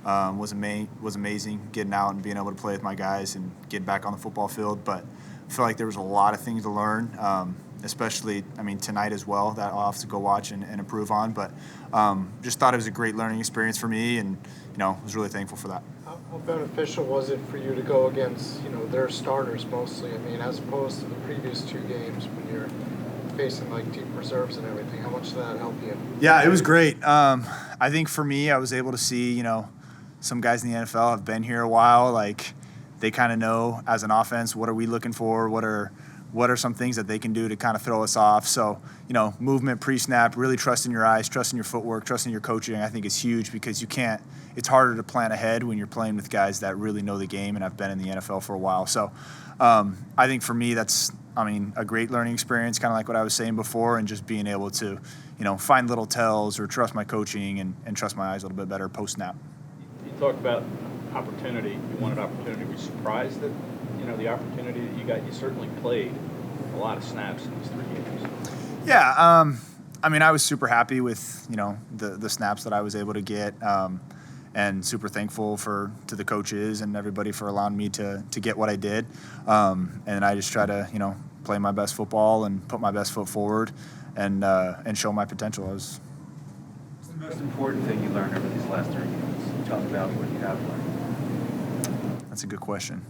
was amazing, getting out and being able to play with my guys and get back on the football field. But I feel like there was a lot of things to learn, especially, tonight as well, that I'll have to go watch and improve on. But just thought it was a great learning experience for me, and, was really thankful for that. How beneficial was it for you to go against, their starters mostly? As opposed to the previous 2 games when you're facing deep reserves and everything. How much did that help you? Yeah, it was great. I think for me, I was able to see, some guys in the NFL have been here a while. They kind of know as an offense, what are we looking for? What are some things that they can do to kind of throw us off? So, movement pre-snap, really trusting your eyes, trusting your footwork, trusting your coaching, I think is huge, because it's harder to plan ahead when you're playing with guys that really know the game and have been in the NFL for a while. So I think for me, that's, a great learning experience, kind of like what I was saying before, and just being able to, find little tells or trust my coaching and trust my eyes a little bit better post-snap. You talk about opportunity. You wanted opportunity. Were you surprised that, the opportunity that you got? You certainly played a lot of snaps in these 3 games. Yeah, I was super happy with, the snaps that I was able to get, and super thankful to the coaches and everybody for allowing me to get what I did. And I just try to, play my best football and put my best foot forward and show my potential. What's the most important thing you learned over these last 3 games? Talk about what you have learned. That's a good question.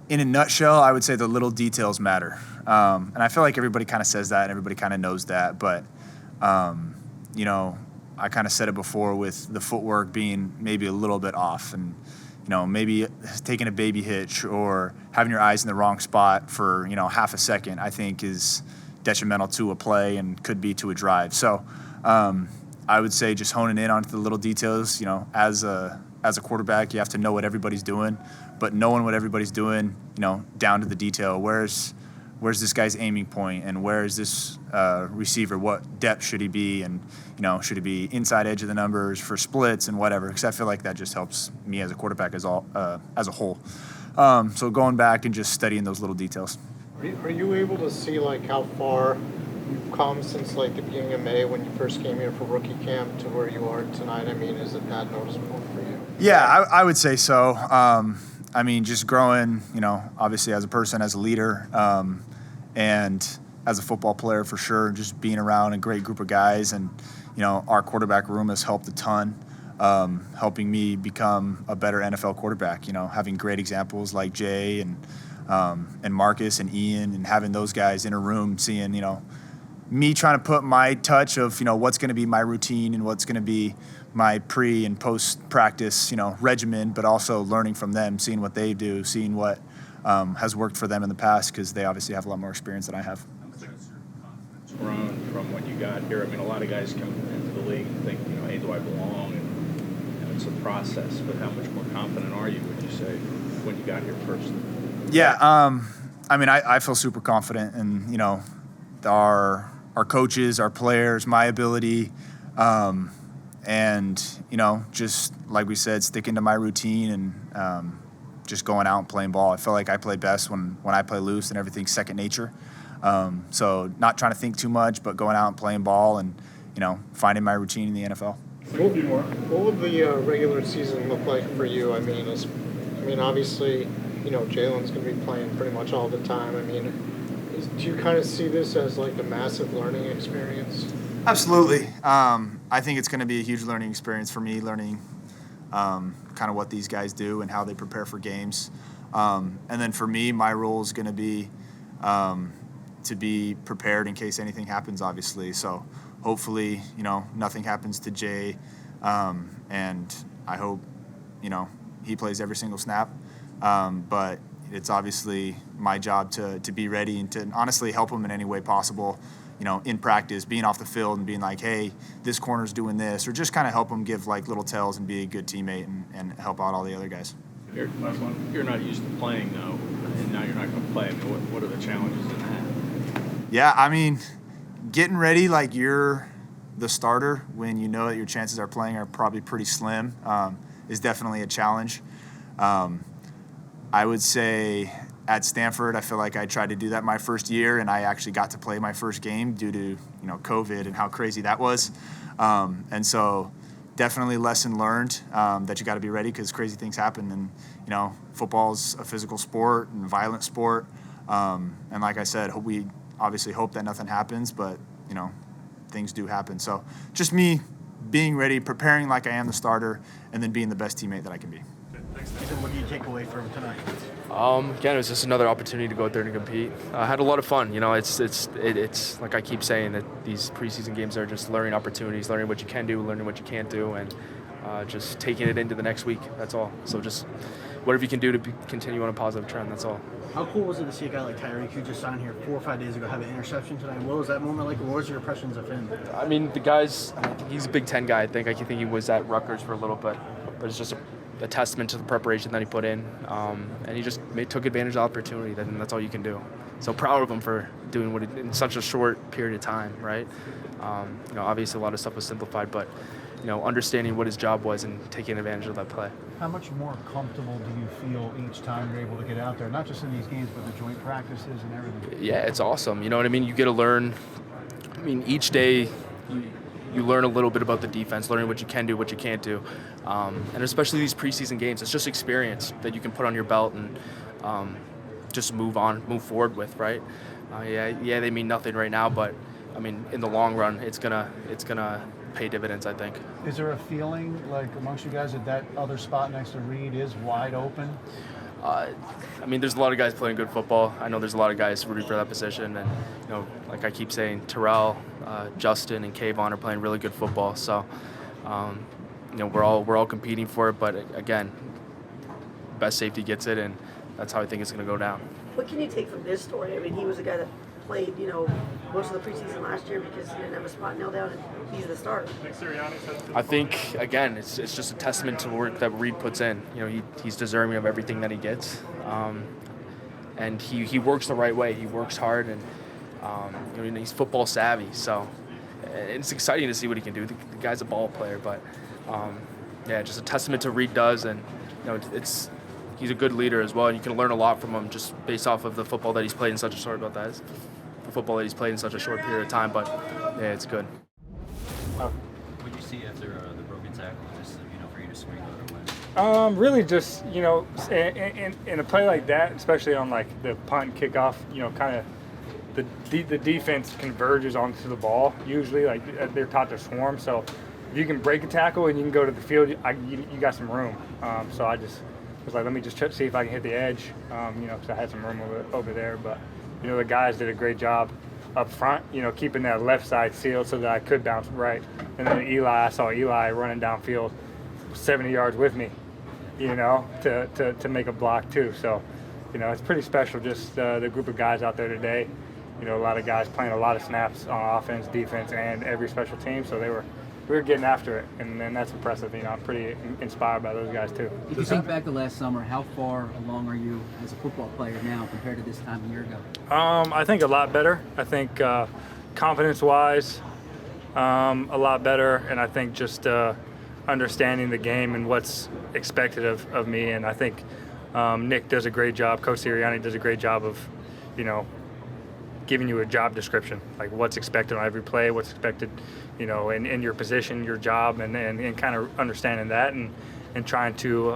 In a nutshell, I would say the little details matter. And I feel like everybody kind of says that and everybody kind of knows that. But, I kind of said it before with the footwork being maybe a little bit off, and, maybe taking a baby hitch or having your eyes in the wrong spot for, half a second, I think is detrimental to a play and could be to a drive. So I would say just honing in on the little details. As a quarterback, you have to know what everybody's doing, but knowing what everybody's doing, down to the detail. Where's this guy's aiming point, and where is this receiver? What depth should he be, and should he be inside edge of the numbers for splits and whatever? Because I feel like that just helps me as a quarterback as a whole. So going back and just studying those little details. Are you able to see how far you've come since the beginning of May when you first came here for rookie camp to where you are tonight? Is it that noticeable for you? Yeah, I would say so. Just growing, obviously as a person, as a leader, and as a football player for sure, just being around a great group of guys. And, our quarterback room has helped a ton, helping me become a better NFL quarterback, having great examples like Jay and Marcus and Ian, and having those guys in a room, seeing, me trying to put my touch of, what's going to be my routine and what's going to be my pre and post practice, regimen, but also learning from them, seeing what they do, seeing what has worked for them in the past, because they obviously have a lot more experience than I have. It's grown from when you got here. A lot of guys come into the league and think, hey, do I belong? And it's a process. But how much more confident are you, would you say, when you got here first? Yeah, I feel super confident in, our coaches, our players, my ability, and, just like we said, sticking to my routine and just going out and playing ball. I feel like I play best when I play loose and everything's second nature. So not trying to think too much, but going out and playing ball and, finding my routine in the NFL. What would the regular season look like for you? Obviously, Jalen's going to be playing pretty much all the time. Do you kind of see this as a massive learning experience? Absolutely. I think it's going to be a huge learning experience for me, learning kind of what these guys do and how they prepare for games. And then for me, my role is going to be to be prepared in case anything happens, obviously. So hopefully, nothing happens to Jay. And I hope, he plays every single snap. But it's obviously my job to be ready and to honestly help him in any way possible, in practice, being off the field and being like, hey, this corner's doing this, or just kind of help him give little tells and be a good teammate and help out all the other guys. You're not used to playing, though, and now you're not going to play. What are the challenges in that? Yeah, getting ready like you're the starter when you know that your chances are playing are probably pretty slim is definitely a challenge. I would say at Stanford, I feel like I tried to do that my first year, and I actually got to play my first game due to COVID and how crazy that was. And so definitely lesson learned, that you got to be ready because crazy things happen. And, you know, football's a physical sport and violent sport. And like I said, we obviously hope that nothing happens, but, you know, things do happen. So just me being ready, preparing like I am the starter, and then being the best teammate that I can be. What do you take away from tonight? Again, it was just another opportunity to go out there and compete. I had a lot of fun. You know, it's like I keep saying that these preseason games are just learning opportunities, learning what you can do, learning what you can't do, and just taking it into the next week. That's all. So just whatever you can do to continue on a positive trend. That's all. How cool was it to see a guy like Tyreek, who just signed here 4 or 5 days ago, have an interception tonight? What was that moment like? What was your impressions of him? I mean, the guy's he's a Big Ten guy. I think he was at Rutgers for a little bit, but it's just a testament to the preparation that he put in, and he just took advantage of the opportunity. Then that's all you can do. So proud of him for doing what in such a short period of time, right? You know, obviously a lot of stuff was simplified, but you know, understanding what his job was and taking advantage of that play. How much more comfortable do you feel each time you're able to get out there, not just in these games, but the joint practices and everything? Yeah, it's awesome. You know what I mean? You get to learn. I mean, each day you learn a little bit about the defense, learning what you can do, what you can't do, and especially these preseason games. It's just experience that you can put on your belt and just move forward with, right? Yeah, they mean nothing right now, but I mean, in the long run, it's gonna pay dividends, I think. Is there a feeling like amongst you guys that other spot next to Reed is wide open? I mean, there's a lot of guys playing good football. I know there's a lot of guys rooting for that position, and you know, like I keep saying, Terrell, Justin, and Kayvon are playing really good football. So, you know, we're all competing for it. But again, best safety gets it, and that's how I think it's going to go down. What can you take from this story? I mean, he was a guy that played, you know, most of the preseason last year because he didn't have a spot nailed down, and he's the starter. I think, again, it's just a testament to the work that Reed puts in. You know, he's deserving of everything that he gets, and he works the right way. He works hard, and you know, he's football savvy. So it's exciting to see what he can do. The guy's a ball player, but yeah, just a testament to Reed does, and you know, he's a good leader as well, and you can learn a lot from him just based off of the football that he's played in such a short period of time. But yeah, it's good. What did you see after the broken tackle, just for you to swing on it? Really just, in a play like that, especially on like the punt and kickoff, kind of the defense converges onto the ball usually, like they're taught to swarm. So if you can break a tackle and you can go to the field, you got some room. So I just was like, let me just see if I can hit the edge, because I had some room over there. But, the guys did a great job up front, keeping that left side sealed so that I could bounce right. And then I saw Eli running downfield 70 yards with me, to make a block too. So, it's pretty special, just the group of guys out there today. A lot of guys playing a lot of snaps on offense, defense, and every special team. So we were getting after it, and that's impressive. I'm pretty inspired by those guys too. If you think back to last summer, how far along are you as a football player now compared to this time a year ago? I think a lot better. I think confidence-wise, a lot better, and I think just understanding the game and what's expected of me. And I think Nick does a great job. Coach Sirianni does a great job of, giving you a job description, like what's expected on every play, what's expected, in your position, your job, and kind of understanding that and trying to,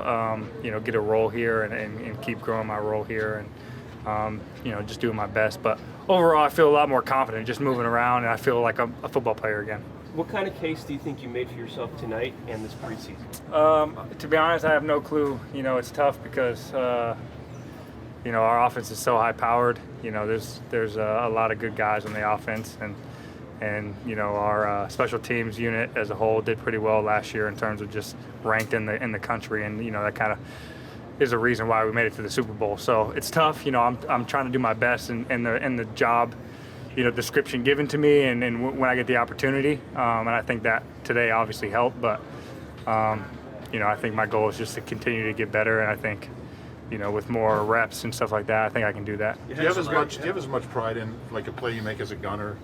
get a role here and keep growing my role here and, just doing my best. But overall, I feel a lot more confident just moving around, and I feel like I'm a football player again. What kind of case do you think you made for yourself tonight and this preseason? To be honest, I have no clue. It's tough because our offense is so high-powered. There's a lot of good guys on the offense, and our special teams unit as a whole did pretty well last year in terms of just ranked in the country, and that kind of is a reason why we made it to the Super Bowl. So it's tough. I'm trying to do my best in the job, description given to me, and when I get the opportunity, and I think that today obviously helped, but I think my goal is just to continue to get better, and I think. With more reps and stuff like that, I think I can do that. Do you have as much pride in like a play you make as a gunner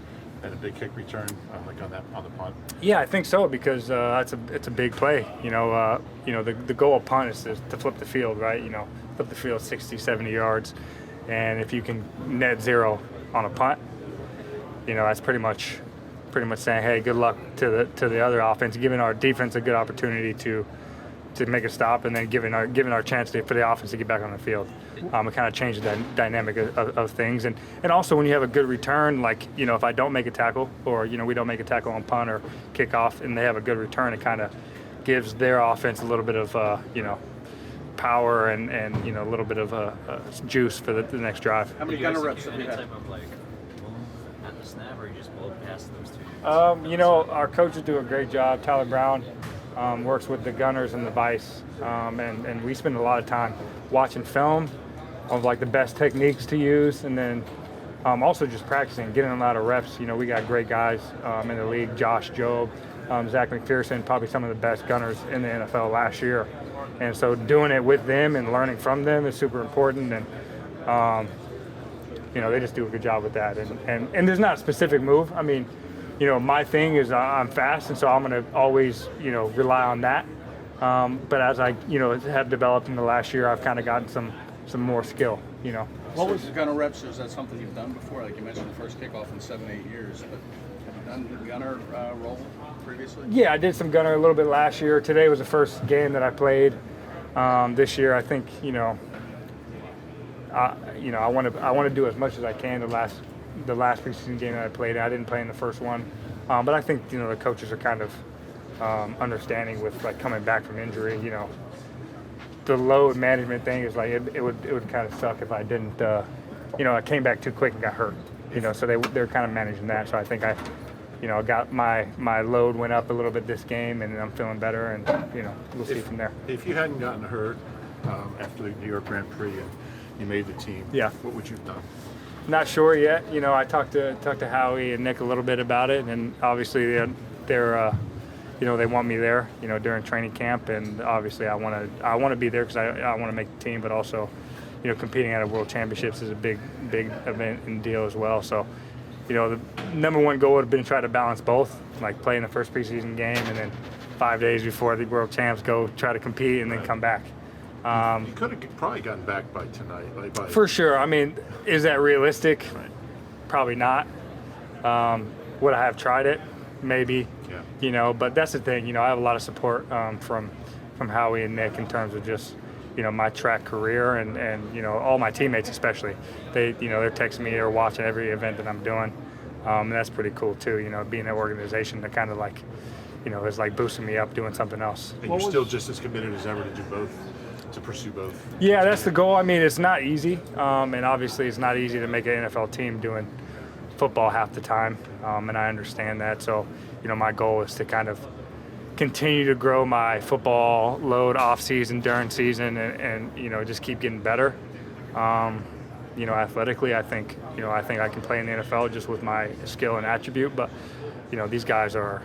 and a big kick return, like on the punt? Yeah, I think so, because it's a big play. The goal of punt is to flip the field, right? Flip the field 60, 70 yards, and if you can net zero on a punt, that's pretty much pretty much saying, hey, good luck to the other offense, giving our defense a good opportunity to make a stop, and then giving our chance for the offense to get back on the field. It kind of changed the dynamic of things. And also when you have a good return, like, if I don't make a tackle, or, we don't make a tackle on punt or kickoff, and they have a good return, it kind of gives their offense a little bit of, power and a little bit of juice for the next drive. How many gunner reps have you had? Type of like at the snap, or you just blow past those two? Our coaches do a great job. Tyler Brown works with the gunners and the vice, and we spend a lot of time watching film of like the best techniques to use, and then also just practicing, getting a lot of reps. We got great guys in the league: Josh Jobe, Zach McPherson, probably some of the best gunners in the NFL last year. And so doing it with them and learning from them is super important. And they just do a good job with that. And there's not a specific move. I mean, my thing is I'm fast, and so I'm going to always, rely on that. But as I, have developed in the last year, I've kind of gotten some more skill, What was the gunner reps? Is that something you've done before? Like you mentioned, the first kickoff in 7-8 years. But have you done the gunner role previously? Yeah, I did some gunner a little bit last year. Today was the first game that I played. This year, I think, I want to do as much as I can. The last preseason game that I played, I didn't play in the first one, but I think the coaches are kind of understanding with like coming back from injury. The load management thing is like it would kind of suck if I didn't. I came back too quick and got hurt. So they're kind of managing that. So I think I got my load went up a little bit this game, and I'm feeling better, and we'll see from there. If you hadn't gotten hurt after the New York Grand Prix and you made the team, what would you have done? Not sure yet. I talked to Howie and Nick a little bit about it, and obviously they're they want me there, during training camp, and obviously I want to be there because I want to make the team, but also, competing at a World Championships is a big event and deal as well. So, the number one goal would have been to try to balance both, like play in the first preseason game and then 5 days before the World Champs go try to compete and then come back. You could have probably gotten back by tonight. For sure. I mean, is that realistic? Right. Probably not. Would I have tried it? Maybe. Yeah. But that's the thing. I have a lot of support from Howie and Nick in terms of just my track career and all my teammates especially. They're texting me or watching every event that I'm doing. And that's pretty cool too. Being an organization that kind of like is like boosting me up doing something else. And you're still just as committed as ever to do both. To pursue both. Yeah, that's the goal. I mean, it's not easy, and obviously it's not easy to make an NFL team doing football half the time, and I understand that. So, my goal is to kind of continue to grow my football load off season, during season, and just keep getting better. Athletically, I think I can play in the NFL just with my skill and attribute, but these guys are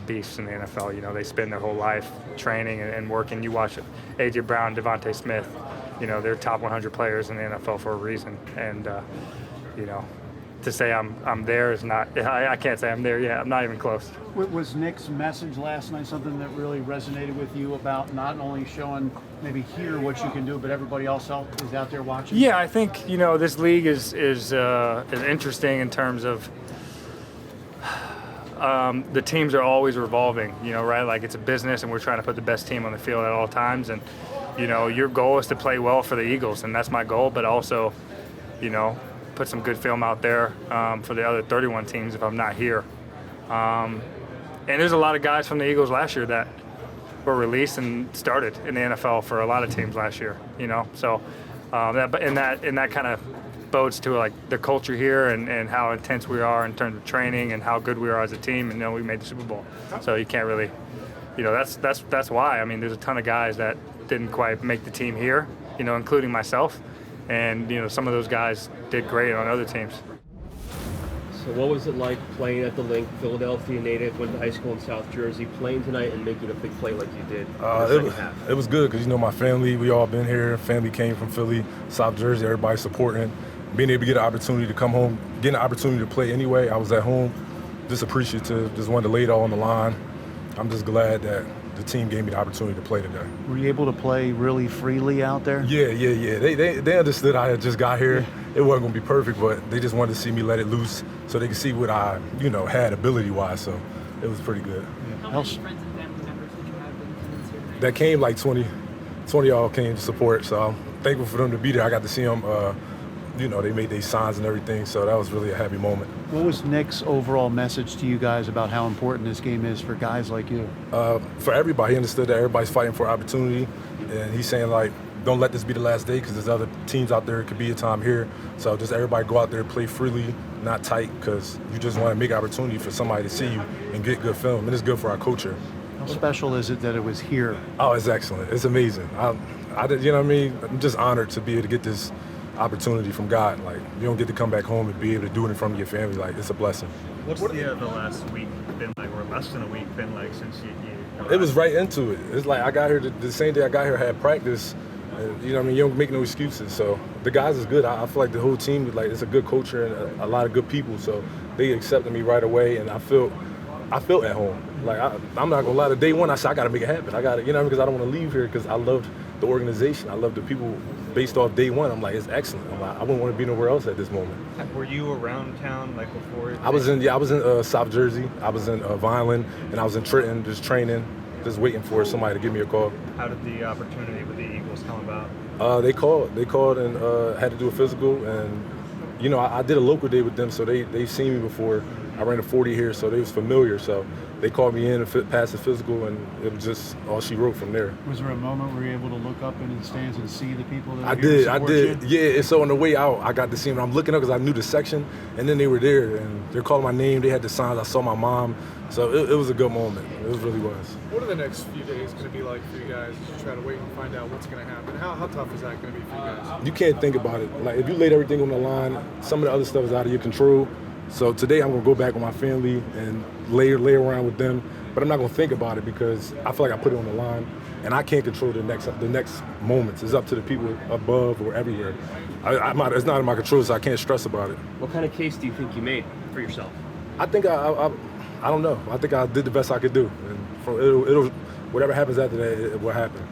beasts in the NFL. They spend their whole life training and working. You watch A.J. Brown, Devontae Smith. They're top 100 players in the NFL for a reason. And to say I'm there is not. I can't say I'm there yet. I'm not even close. Was Nick's message last night something that really resonated with you about not only showing maybe here what you can do, but everybody else is out there watching? Yeah, I think this league is interesting in terms of. The teams are always revolving, right? Like it's a business, and we're trying to put the best team on the field at all times. And, your goal is to play well for the Eagles, and that's my goal. But also, put some good film out there for the other 31 teams if I'm not here. And there's a lot of guys from the Eagles last year that were released and started in the NFL for a lot of teams last year, So that kind of bodes to like the culture here and how intense we are in terms of training and how good we are as a team, and we made the Super Bowl. So you can't really, that's why. I mean, there's a ton of guys that didn't quite make the team here, including myself, and some of those guys did great on other teams. So what was it like playing at the Link, Philadelphia native, went to high school in South Jersey, playing tonight and making a big play like you did in the second half? It was good because my family, we all been here. Family came from Philly, South Jersey, everybody supporting. Being able to get an opportunity to come home, getting an opportunity to play anyway. I was at home, just appreciative, just wanted to lay it all on the line. I'm just glad that the team gave me the opportunity to play today. Were you able to play really freely out there? Yeah. They understood I had just got here, it wasn't gonna be perfect, but they just wanted to see me let it loose so they could see what I, had ability-wise. So it was pretty good. How many friends and family members did you have in attendance here tonight? That came like 20 y'all came to support, so I'm thankful for them to be there. I got to see them, they made their signs and everything, so that was really a happy moment. What was Nick's overall message to you guys about how important this game is for guys like you? For everybody, he understood that everybody's fighting for opportunity, and he's saying, like, don't let this be the last day because there's other teams out there. It could be a time here. So just everybody go out there, play freely, not tight, because you just want to make opportunity for somebody to see you and get good film, and it's good for our culture. How special is it that it was here? Oh, it's excellent. It's amazing. I'm just honored to be able to get this opportunity from God. Like, you don't get to come back home and be able to do it in front of your family. Like, it's a blessing. What's the last week been like, or less than a week been like since you It was right into it. It's like I got here, the same day I got here, I had practice. You don't make no excuses. So the guys is good. I feel like the whole team, it's a good culture and a lot of good people. So they accepted me right away, and I felt at home. Like, I'm not gonna lie, to day one I said I gotta make it happen. I gotta, because I don't want to leave here because I loved the organization. I love the people. Based off day one, I'm like, it's excellent. I wouldn't want to be nowhere else at this moment. Were you around town like before? I was in South Jersey. I was in Vineland, and I was in Trenton, just training, just waiting for somebody to give me a call. How did the opportunity with the Eagles come about? They called and had to do a physical, and I did a local day with them, so they've seen me before. I ran a 40 here, so they was familiar. So they called me in and passed the physical, and it was just all she wrote from there. Was there a moment where you were able to look up into the stands and see the people that I were here to did. support you? Yeah, and so on the way out, I got to see them. I'm looking up because I knew the section, and then they were there, and they're calling my name. They had the signs. I saw my mom. So it was a good moment. It really was. What are the next few days going to be like for you guys as you try to wait and find out what's going to happen? How tough is that going to be for you guys? You can't think about it. Like, if you laid everything on the line, some of the other stuff is out of your control. So today I'm going to go back with my family and lay around with them. But I'm not going to think about it because I feel like I put it on the line, and I can't control the next moments. It's up to the people above or everywhere. It's not in my control, so I can't stress about it. What kind of case do you think you made for yourself? I think I don't know. I think I did the best I could do, and it'll whatever happens after that, it will happen.